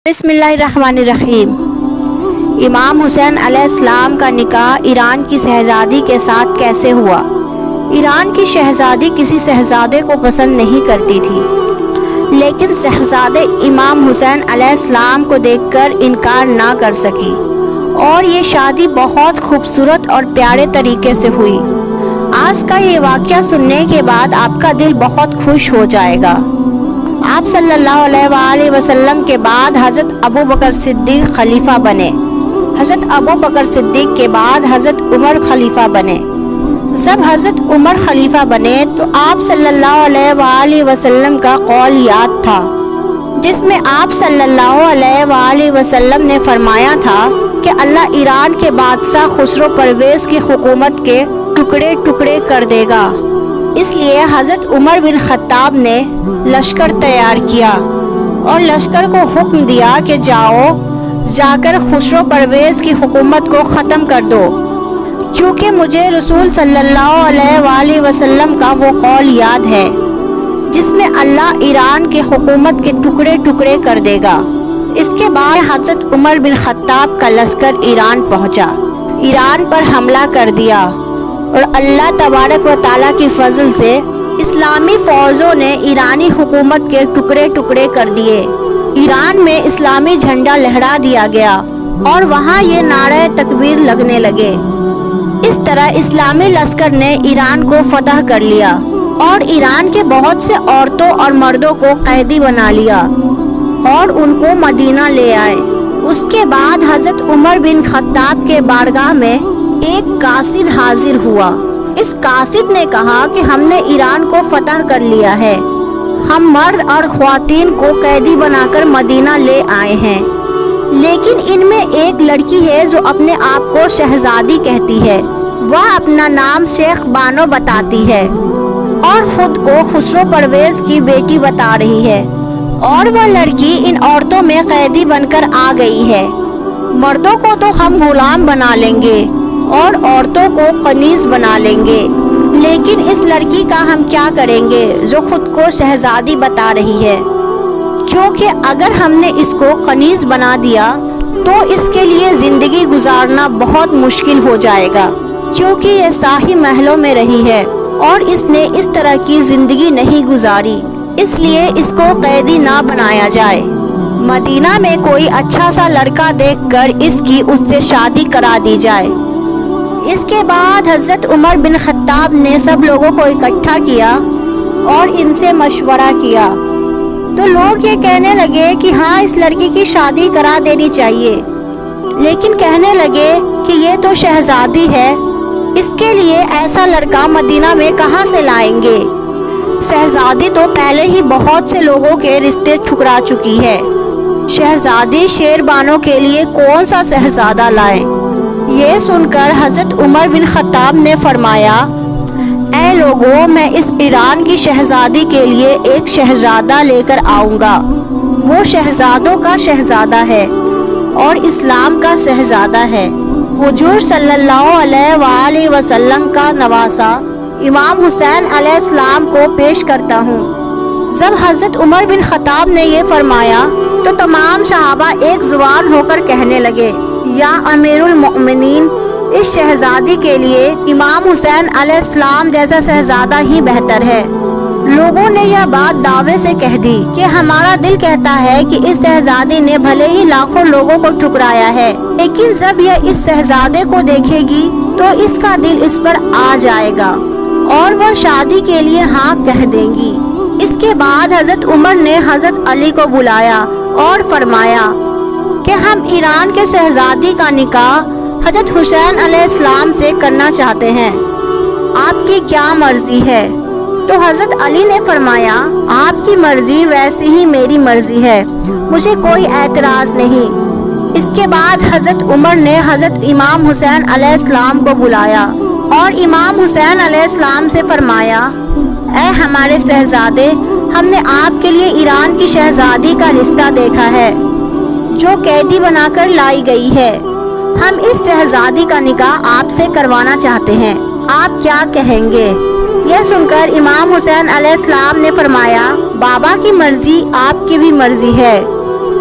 بسم اللہ الرحمن الرحیم۔ امام حسین علیہ السلام کا نکاح ایران کی شہزادی کے ساتھ کیسے ہوا؟ ایران کی شہزادی کسی شہزادے کو پسند نہیں کرتی تھی، لیکن شہزادے امام حسین علیہ السلام کو دیکھ کر انکار نہ کر سکی اور یہ شادی بہت خوبصورت اور پیارے طریقے سے ہوئی۔ آج کا یہ واقعہ سننے کے بعد آپ کا دل بہت خوش ہو جائے گا۔ آپ صلی اللہ علیہ وآلہ وسلم کے بعد حضرت ابو بکر صدیق خلیفہ بنے۔ حضرت ابو بکر صدیق کے بعد حضرت عمر خلیفہ بنے۔ جب حضرت عمر خلیفہ بنے تو آپ صلی اللہ علیہ وآلہ وسلم کا قول یاد تھا، جس میں آپ صلی اللہ علیہ وآلہ وسلم نے فرمایا تھا کہ اللہ ایران کے بادشاہ خسرو پرویز کی حکومت کے ٹکڑے ٹکڑے کر دے گا۔ اس لیے حضرت عمر بن خطاب نے لشکر تیار کیا اور لشکر کو حکم دیا کہ جا کر خسرو پرویز کی حکومت کو ختم کر دو، کیونکہ مجھے رسول صلی اللہ علیہ وآلہ وسلم کا وہ قول یاد ہے جس میں اللہ ایران کے حکومت کے ٹکڑے ٹکڑے کر دے گا۔ اس کے بعد حضرت عمر بن خطاب کا لشکر ایران پہنچا، ایران پر حملہ کر دیا اور اللہ تبارک و تعالیٰ کی فضل سے اسلامی فوجوں نے ایرانی حکومت کے ٹکڑے ٹکڑے کر دیے۔ ایران میں اسلامی جھنڈا لہرا دیا گیا اور وہاں یہ نعرہ تکبیر لگنے لگے۔ اس طرح اسلامی لشکر نے ایران کو فتح کر لیا اور ایران کے بہت سے عورتوں اور مردوں کو قیدی بنا لیا اور ان کو مدینہ لے آئے۔ اس کے بعد حضرت عمر بن خطاب کے بارگاہ میں ایک قاصد حاضر ہوا۔ اس قاصد نے کہا کہ ہم نے ایران کو فتح کر لیا ہے، ہم مرد اور خواتین کو قیدی بنا کر مدینہ لے آئے ہیں، لیکن ان میں ایک لڑکی ہے جو اپنے آپ کو شہزادی کہتی ہے، وہ اپنا نام شیخ بانو بتاتی ہے اور خود کو خسرو پرویز کی بیٹی بتا رہی ہے، اور وہ لڑکی ان عورتوں میں قیدی بن کر آ گئی ہے۔ مردوں کو تو ہم غلام بنا لیں گے اور عورتوں کو کنیز بنا لیں گے، لیکن اس لڑکی کا ہم کیا کریں گے جو خود کو شہزادی بتا رہی ہے، کیونکہ اگر ہم نے اس کو کنیز بنا دیا تو اس کے لیے زندگی گزارنا بہت مشکل ہو جائے گا، کیونکہ یہ شاہی محلوں میں رہی ہے اور اس نے اس طرح کی زندگی نہیں گزاری، اس لیے اس کو قیدی نہ بنایا جائے۔ مدینہ میں کوئی اچھا سا لڑکا دیکھ کر اس سے شادی کرا دی جائے۔ اس کے بعد حضرت عمر بن خطاب نے سب لوگوں کو اکٹھا کیا اور ان سے مشورہ کیا، تو لوگ یہ کہنے لگے کہ ہاں اس لڑکی کی شادی کرا دینی چاہیے، لیکن کہنے لگے کہ یہ تو شہزادی ہے، اس کے لیے ایسا لڑکا مدینہ میں کہاں سے لائیں گے؟ شہزادی تو پہلے ہی بہت سے لوگوں کے رشتے ٹھکرا چکی ہے، شہزادی شیربانوں کے لیے کون سا شہزادہ لائیں؟ یہ سن کر حضرت عمر بن خطاب نے فرمایا، اے لوگوں، میں اس ایران کی شہزادی کے لیے ایک شہزادہ لے کر آؤں گا، وہ شہزادوں کا شہزادہ ہے اور اسلام کا شہزادہ ہے، حضور صلی اللہ علیہ وآلہ وسلم کا نواسہ امام حسین علیہ السلام کو پیش کرتا ہوں۔ جب حضرت عمر بن خطاب نے یہ فرمایا تو تمام صحابہ ایک زبان ہو کر کہنے لگے، یا امیر المؤمنین، اس شہزادی کے لیے امام حسین علیہ السلام جیسا شہزادہ ہی بہتر ہے۔ لوگوں نے یہ بات دعوے سے کہہ دی کہ ہمارا دل کہتا ہے کہ اس شہزادی نے بھلے ہی لاکھوں لوگوں کو ٹھکرایا ہے، لیکن جب یہ اس شہزادے کو دیکھے گی تو اس کا دل اس پر آ جائے گا اور وہ شادی کے لیے ہاں کہہ دیں گی۔ اس کے بعد حضرت عمر نے حضرت علی کو بلایا اور فرمایا کہ ہم ایران کے شہزادی کا نکاح حضرت حسین علیہ السلام سے کرنا چاہتے ہیں، آپ کی کیا مرضی ہے؟ تو حضرت علی نے فرمایا، آپ کی مرضی ویسی ہی میری مرضی ہے، مجھے کوئی اعتراض نہیں۔ اس کے بعد حضرت عمر نے حضرت امام حسین علیہ السلام کو بلایا اور امام حسین علیہ السلام سے فرمایا، اے ہمارے شہزادے، ہم نے آپ کے لیے ایران کی شہزادی کا رشتہ دیکھا ہے جو قیدی بنا کر لائی گئی ہے، ہم اس شہزادی کا نکاح آپ سے کروانا چاہتے ہیں، آپ کیا کہیں گے؟ یہ سن کر امام حسین علیہ السلام نے فرمایا، بابا کی مرضی آپ کی بھی مرضی ہے،